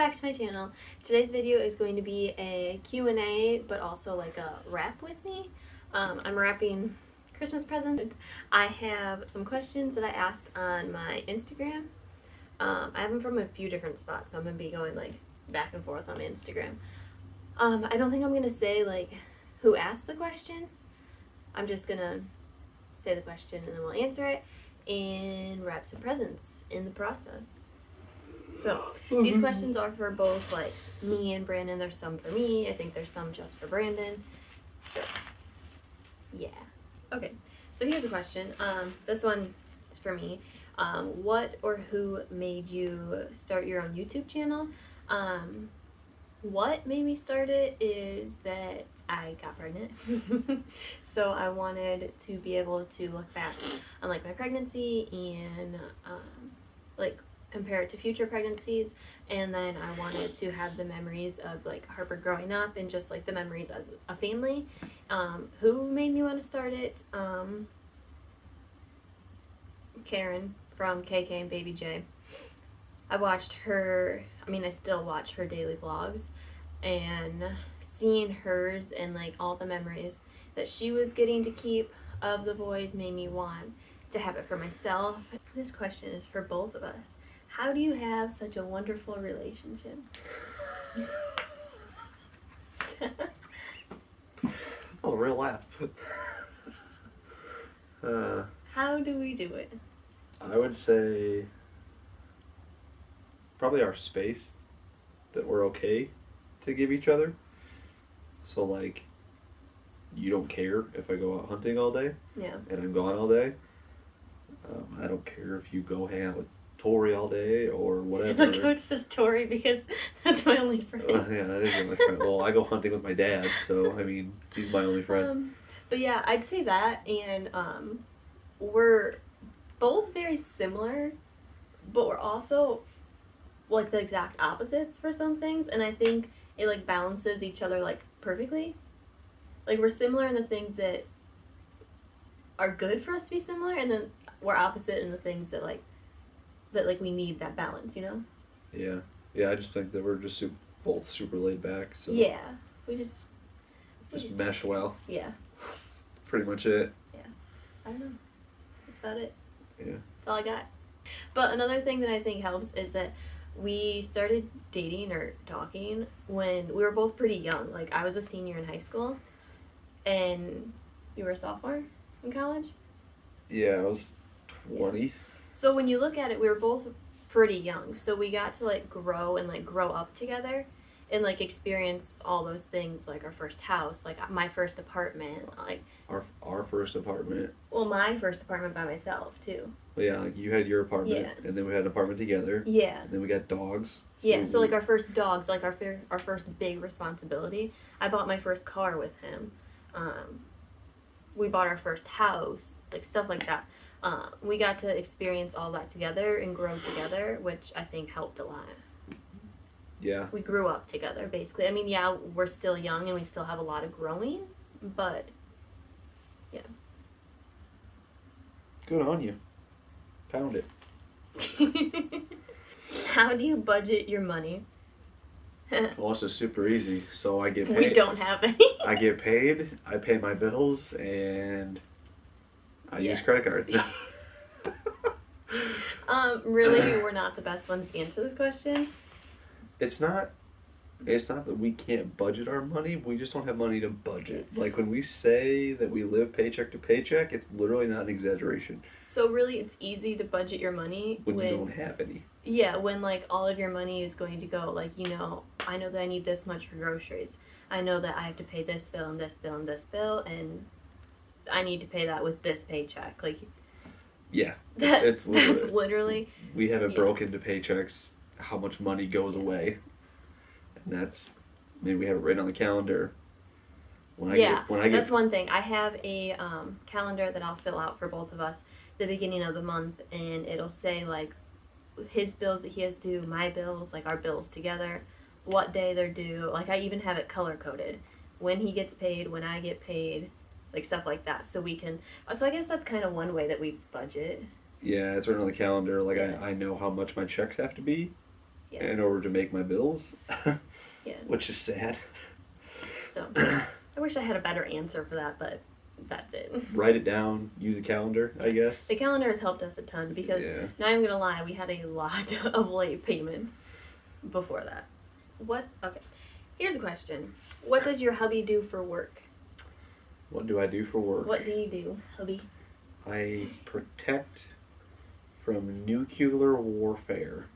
back to my channel. Today's video is going to be a Q&A, but also like a wrap with me. I'm wrapping Christmas presents. I have some questions that I asked on my Instagram. I have them from a few different spots, so I'm going to be going like back and forth on my Instagram. I don't think I'm going to say like who asked the question. I'm just going to say the question and then we'll answer it and wrap some presents in the process. So these questions are for both like me and Brandon. There's some for me. I think there's some just for Brandon. So yeah. Okay. So here's a question. This one is for me. What or who made you start your own YouTube channel? What made me start it is that I got pregnant. So I wanted to be able to look back on like my pregnancy and like compare it to future pregnancies, and then I wanted to have the memories of like Harper growing up and just like the memories as a family. Who made me want to start it? Karen from KK and Baby J. I watched her, I still watch her daily vlogs, and seeing hers and like all the memories that she was getting to keep of the boys made me want to have it for myself. This question is for both of us. How do you have such a wonderful relationship? Oh, real laugh. How do we do it? I would say probably our space that we're okay to give each other. So like, you don't care if I go out hunting all day. Yeah. And I'm gone all day. I don't care if you go hang out with Tori all day or whatever. Like, it's just Tori because that's my only friend. Yeah, that is my friend. Well, I go hunting with my dad, so he's my only friend. But yeah, I'd say that, and we're both very similar, but we're also like the exact opposites for some things, and I think it like balances each other like perfectly. Like, we're similar in the things that are good for us to be similar, and then we're opposite in the things that we need that balance, you know? Yeah, I just think that we're just both super laid back, so yeah, we just mesh well. Yeah, pretty much it. Yeah, I don't know, that's about it. Yeah, that's all I got. But another thing that I think helps is that we started dating or talking when we were both pretty young. Like, I was a senior in high school and you were a sophomore in college. Yeah, I was 20. Yeah. So when you look at it, we were both pretty young, so we got to like grow and like grow up together and like experience all those things, like our first house, like my first apartment, like our first apartment. Well, my first apartment by myself too. Well, yeah, like you had your apartment, yeah. And then we had an apartment together. Yeah. And then we got dogs. So like our first dogs, like our first big responsibility. I bought my first car with him. We bought our first house, like stuff like that. We got to experience all that together and grow together, which I think helped a lot. Yeah. We grew up together, basically. Yeah, we're still young and we still have a lot of growing, but yeah. Good on you. Pound it. How do you budget your money? Well, this is super easy. So I get paid. We don't have any. I get paid, I pay my bills, and I use credit cards. Really, we're not the best ones to answer this question. It's not that we can't budget our money, we just don't have money to budget. Like, when we say that we live paycheck to paycheck, it's literally not an exaggeration. So really, it's easy to budget your money when you don't have any. Yeah, when like all of your money is going to go, like, you know, I know that I need this much for groceries. I know that I have to pay this bill and this bill and this bill, and I need to pay that with this paycheck. Like, yeah, that's literally. We have it broken into paychecks, how much money goes away, and that's, we have it written on the calendar. That's one thing. I have a calendar that I'll fill out for both of us the beginning of the month, and it'll say like his bills that he has due, my bills, like our bills together, what day they're due. Like, I even have it color coded, when he gets paid, when I get paid, like stuff like that, so we can, so I guess that's kind of one way that we budget. Yeah, it's written on the calendar. Like, I know how much my checks have to be, in order to make my bills. Yeah. Which is sad. So, I wish I had a better answer for that, but that's it. Write it down, use a calendar, I guess. The calendar has helped us a ton because, not even gonna lie, we had a lot of late payments before that. Okay, here's a question. What does your hubby do for work? What do I do for work? What do you do, hubby? I protect from nuclear warfare.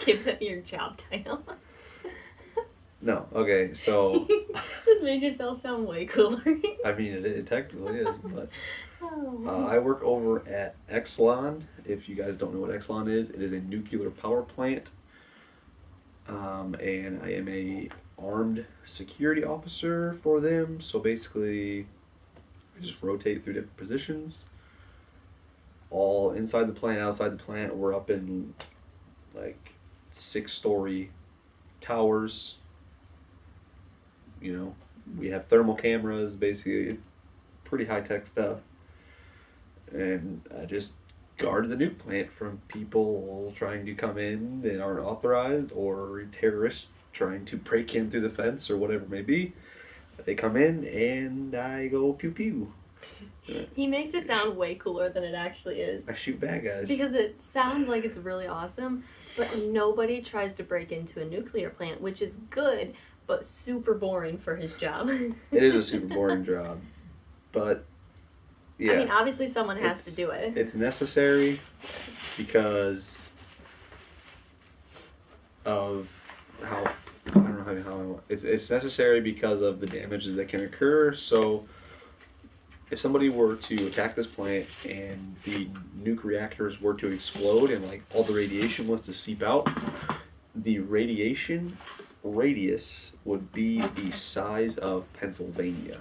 Give that your job title. No, okay, so... Just made yourself sound way cooler. I mean, it technically is, but... I work over at Exelon. If you guys don't know what Exelon is, it is a nuclear power plant. And I am a armed security officer for them. So basically, I just rotate through different positions. All inside the plant, outside the plant. We're up in like 6-story towers. You know, we have thermal cameras, basically pretty high-tech stuff. And I just guard the nuke plant from people trying to come in that aren't authorized or terrorists trying to break in through the fence or whatever it may be. They come in and I go pew-pew. He makes it sound way cooler than it actually is. I shoot bad guys. Because it sounds like it's really awesome, but nobody tries to break into a nuclear plant, which is good, but super boring for his job. It is a super boring job, but yeah. I mean, obviously someone has to do it. It's necessary because of how, I don't know how it's necessary because of the damages that can occur. So if somebody were to attack this plant and the nuke reactors were to explode and like all the radiation was to seep out, the radiation radius would be the size of Pennsylvania.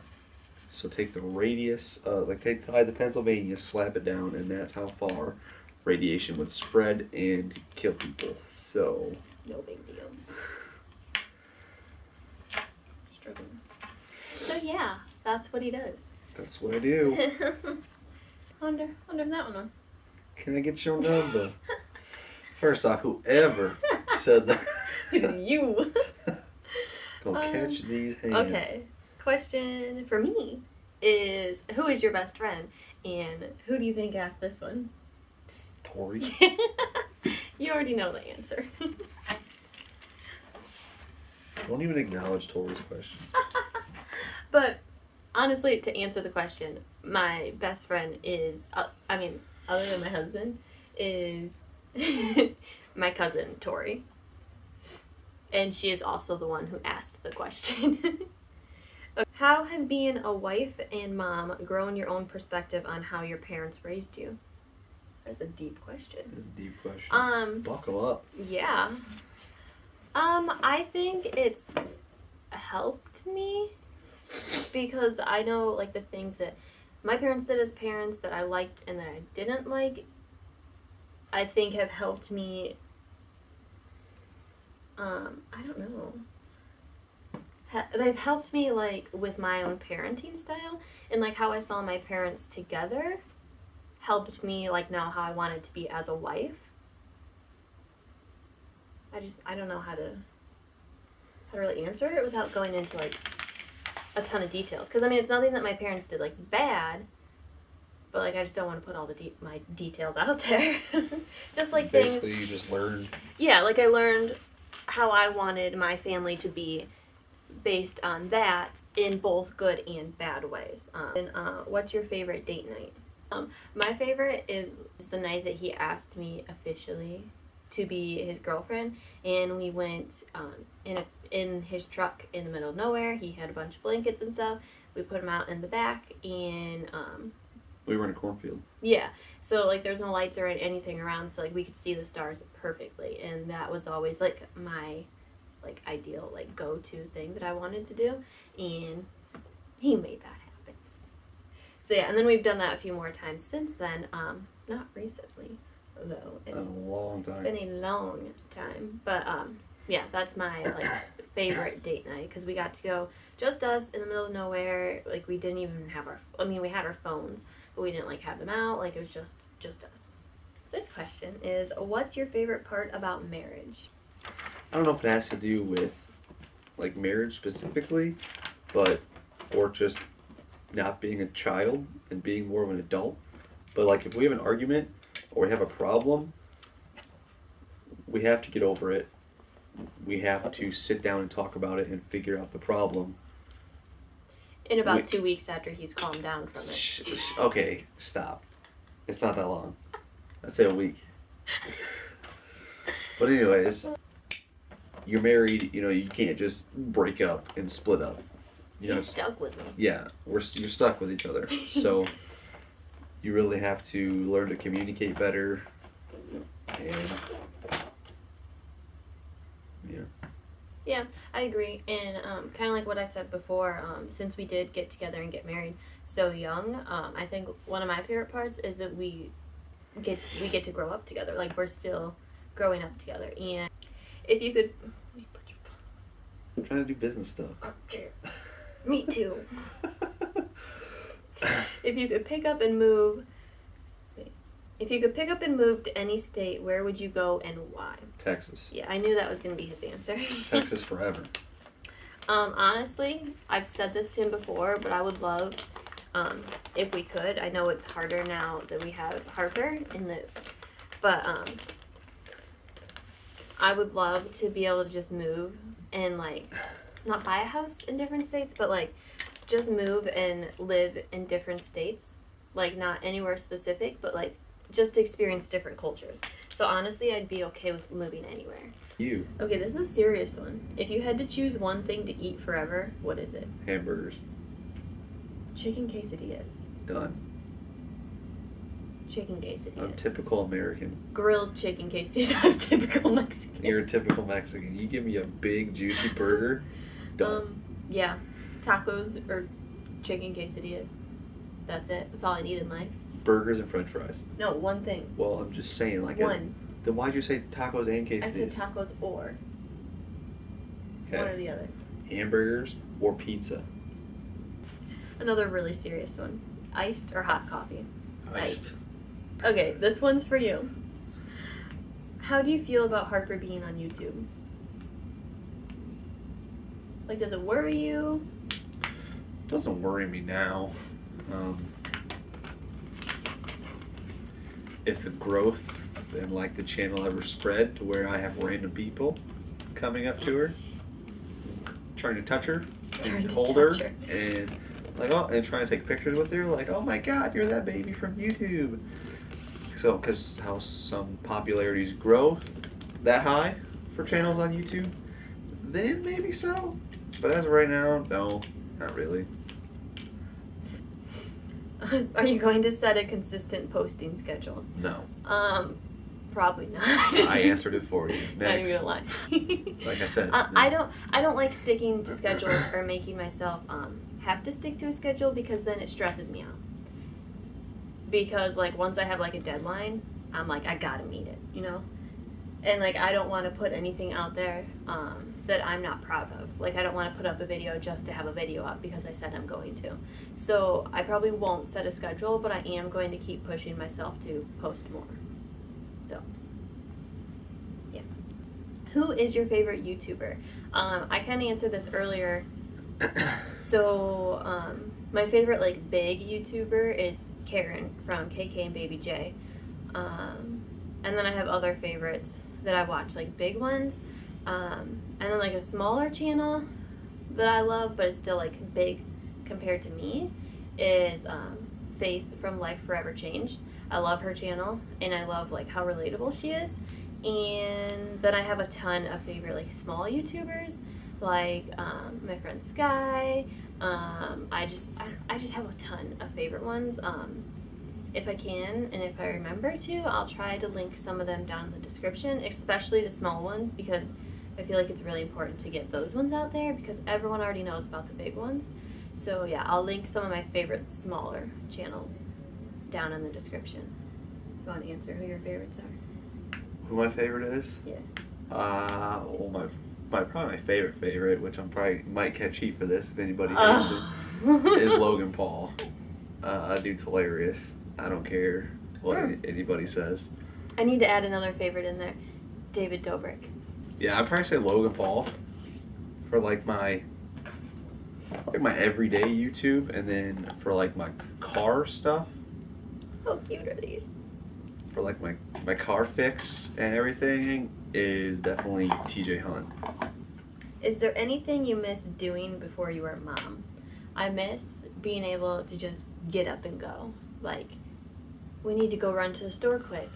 So take the radius, take the size of Pennsylvania, slap it down, and that's how far radiation would spread and kill people. So no big deal. Struggling. So yeah, that's what he does. That's what I do. Wonder if that one was. Can I get your number? First off, whoever said that. You. Gonna catch these hands. Okay. Question for me is, who is your best friend? And who do you think asked this one? Tori. You already know the answer. Don't even acknowledge Tori's questions. But honestly, to answer the question, my best friend is, other than my husband, is my cousin, Tori. And she is also the one who asked the question. How has being a wife and mom grown your own perspective on how your parents raised you? That's a deep question. That's a deep question. Buckle up. Yeah. I think it's helped me because I know like the things that my parents did as parents that I liked and that I didn't like, I think have helped me. I don't know. They've helped me like with my own parenting style, and like how I saw my parents together helped me like know how I wanted to be as a wife. I don't know how to really answer it without going into like a ton of details, because I mean it's nothing that my parents did like bad, but like I just don't want to put all my details out there. Just like basically you just learned. Yeah, like I learned how I wanted my family to be based on that in both good and bad ways. What's your favorite date night? My favorite is the night that he asked me officially to be his girlfriend, and we went in his truck in the middle of nowhere. He had a bunch of blankets and stuff. We put him out in the back, and we were in a cornfield. Yeah, so like there's no lights or anything around, so like we could see the stars perfectly, and that was always like my like ideal like go-to thing that I wanted to do, and he made that happen. So yeah, and then we've done that a few more times since then. Not recently though. It's been a long time. It's been a long time, but yeah, that's my like favorite date night, because we got to go just us in the middle of nowhere. Like we didn't even have we had our phones, but we didn't like have them out. Like it was just us. This question is, what's your favorite part about marriage? I don't know if it has to do with like marriage specifically, but or just not being a child and being more of an adult. But like if we have an argument or we have a problem, we have to get over it. We have to sit down and talk about it and figure out the problem. In about 2 weeks after he's calmed down from it. Okay, stop. It's not that long. I'd say a week. But anyways, you're married, you know, you can't just break up and split up. You're stuck with me. Yeah, you're stuck with each other. So you really have to learn to communicate better. And yeah, I agree. And kind of like what I said before, since we did get together and get married so young, I think one of my favorite parts is that we get to grow up together. Like, we're still growing up together. And if you could... I'm trying to do business stuff. Okay. Me too. If you could pick up and move... If you could pick up and move to any state, where would you go and why? Texas. Yeah, I knew that was going to be his answer. Texas forever. Honestly, I've said this to him before, but I would love, if we could. I know it's harder now that we have Harper but I would love to be able to just move and like not buy a house in different states, but like just move and live in different states, like not anywhere specific, but like just to experience different cultures. So honestly, I'd be okay with moving anywhere. You. Okay, this is a serious one. If you had to choose one thing to eat forever, what is it? Hamburgers. Chicken quesadillas. Done. Chicken quesadillas. I'm typical American. Grilled chicken quesadillas. I'm typical Mexican. You're a typical Mexican. You give me a big, juicy burger, done. Yeah. Tacos or chicken quesadillas. That's it. That's all I need in life. Burgers and french fries. No, one thing. Well, I'm just saying, like... One. Then why'd you say tacos and quesadillas? I said tacos or. Okay. One or the other. Hamburgers or pizza? Another really serious one. Iced or hot coffee? Iced. Okay, this one's for you. How do you feel about Harper being on YouTube? Like, does it worry you? Doesn't worry me now. If the growth and like the channel ever spread to where I have random people coming up to her, trying to touch her and hold her and like and trying to take pictures with her, like, oh my god, you're that baby from YouTube. So because how some popularities grow that high for channels on YouTube, then maybe so. But as of right now, no, not really. Are you going to set a consistent posting schedule? No. Probably not. I answered it for you. Next. Not even gonna lie. Like I said. No. I don't like sticking to schedules or making myself have to stick to a schedule, because then it stresses me out. Because like once I have like a deadline, I'm like, I gotta meet it, you know? And like I don't want to put anything out there that I'm not proud of. Like I don't want to put up a video just to have a video up because I said I'm going to. So I probably won't set a schedule, but I am going to keep pushing myself to post more. So yeah. Who is your favorite YouTuber? I kind of answered this earlier. So my favorite like big YouTuber is Karen from KK and Baby J. And then I have other favorites that I watch, like big ones. And then like a smaller channel that I love, but it's still like big compared to me, is Faith from Life Forever Changed. I love her channel, and I love like how relatable she is. And then I have a ton of favorite like small YouTubers, like my friend Skye. I just have a ton of favorite ones. If I can, and if I remember to, I'll try to link some of them down in the description, especially the small ones, because I feel like it's really important to get those ones out there, because everyone already knows about the big ones. So yeah, I'll link some of my favorite smaller channels down in the description. You want to answer who your favorites are? Who my favorite is? Yeah. Well, probably my favorite, which I'm probably might catch heat for this if anybody hates it, is Logan Paul. That dude's hilarious. I don't care what anybody says. I need to add another favorite in there. David Dobrik. Yeah, I'd probably say Logan Paul for like my everyday YouTube, and then for like my car stuff. How cute are these? For like my car fix and everything is definitely TJ Hunt. Is there anything you miss doing before you were a mom? I miss being able to just get up and go. Like, we need to go run to the store quick.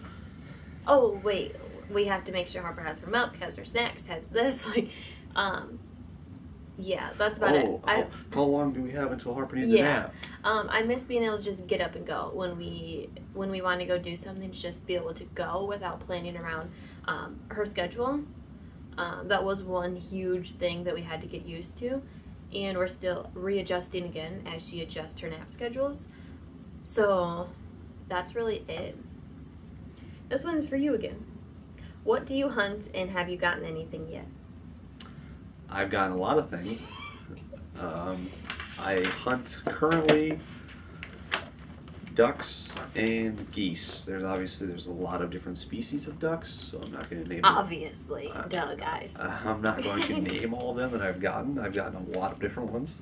Oh, wait, we have to make sure Harper has her milk, has her snacks, has this. Like, yeah, that's about it. How long do we have until Harper needs a nap? I miss being able to just get up and go when we want to go do something, to just be able to go without planning around her schedule. That was one huge thing that we had to get used to, and we're still readjusting again as she adjusts her nap schedules. So that's really it. This one's for you again. What do you hunt, and have you gotten anything yet? I've gotten a lot of things. I hunt currently ducks and geese. There's a lot of different species of ducks, so I'm not going to name them. Obviously, duh, guys. I'm not going to name all of them that I've gotten. I've gotten a lot of different ones.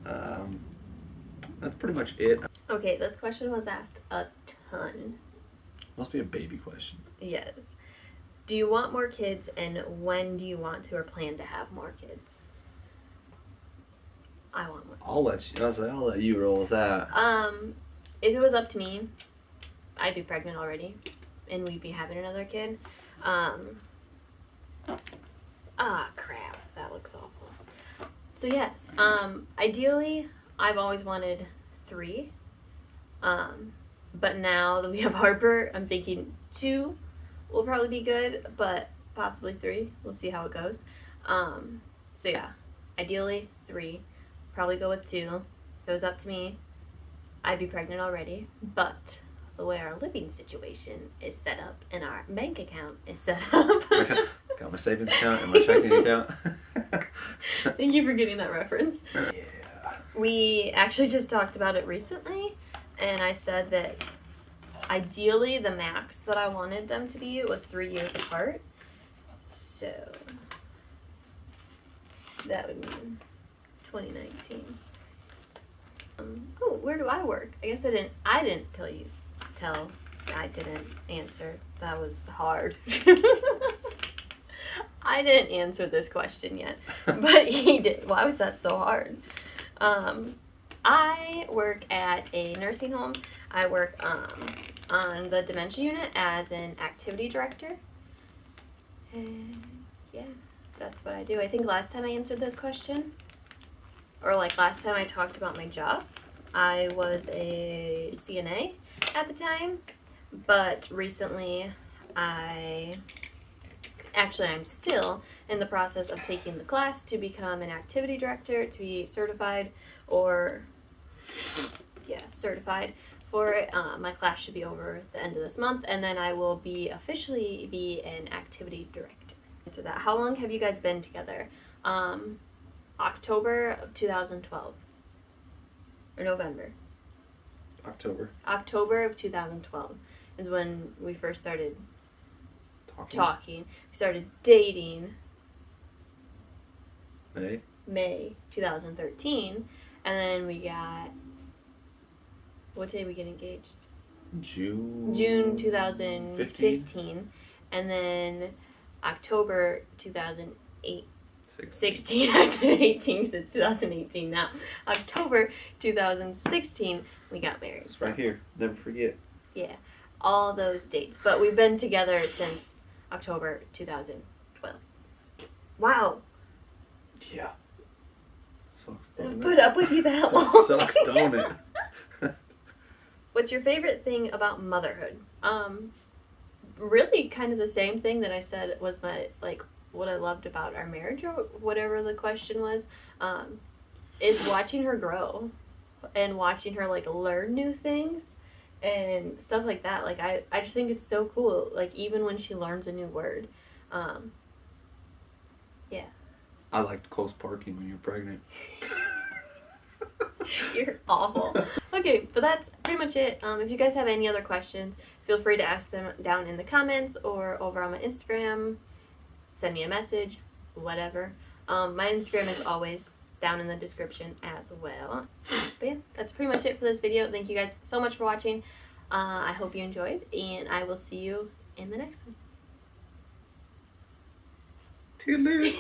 That's pretty much it. Okay, this question was asked a ton. Must be a baby question. Yes. Do you want more kids, and when do you want to or plan to have more kids? I want more. I'll let you roll with that. If it was up to me, I'd be pregnant already, and we'd be having another kid. Crap, that looks awful. So yes, ideally, I've always wanted 3. But now that we have Harper, I'm thinking 2 will probably be good, but possibly 3. We'll see how it goes. So yeah, ideally 3. Probably go with 2. If it was up to me, I'd be pregnant already. But the way our living situation is set up and our bank account is set up. Got my savings account and my checking account. Thank you for getting that reference. Yeah. We actually just talked about it recently, and I said that ideally the max that I wanted them to be was 3 years apart. So that would mean 2019. Oh, where do I work? I guess I didn't answer. That was hard. I didn't answer this question yet, but he did. Why was that so hard? I work at a nursing home. I work on the dementia unit as an activity director. And yeah, that's what I do. I think last time I answered this question, or like last time I talked about my job, I was a CNA at the time, but recently I'm still in the process of taking the class to become an activity director, to be certified, certified for it. My class should be over at the end of this month, and then I will officially be an activity director. To that, how long have you guys been together? October of 2012. Or November. October of 2012 is when we first started talking. We started dating May 2013, and then we got, what day did we get engaged? June 2015, and then October 2008. 16. I said 18 since 2018 now. October 2016, we got married. It's right here. Never forget. Yeah, all those dates. But we've been together since October 2012. Wow. Yeah. Sucks, doesn't it? Put up with you that long. Sucks, don't it? What's your favorite thing about motherhood? Really kind of the same thing that I said was my, what I loved about our marriage, or whatever the question was, is watching her grow and watching her learn new things and stuff like that. I just think it's so cool, even when she learns a new word. Yeah. I liked close parking when you're pregnant. You're awful. Okay, but that's pretty much it. If you guys have any other questions, feel free to ask them down in the comments or over on my Instagram. send me a message, whatever. My Instagram is always down in the description as well. But yeah, that's pretty much it for this video. Thank you guys so much for watching. I hope you enjoyed, and I will see you in the next one. Toodaloo.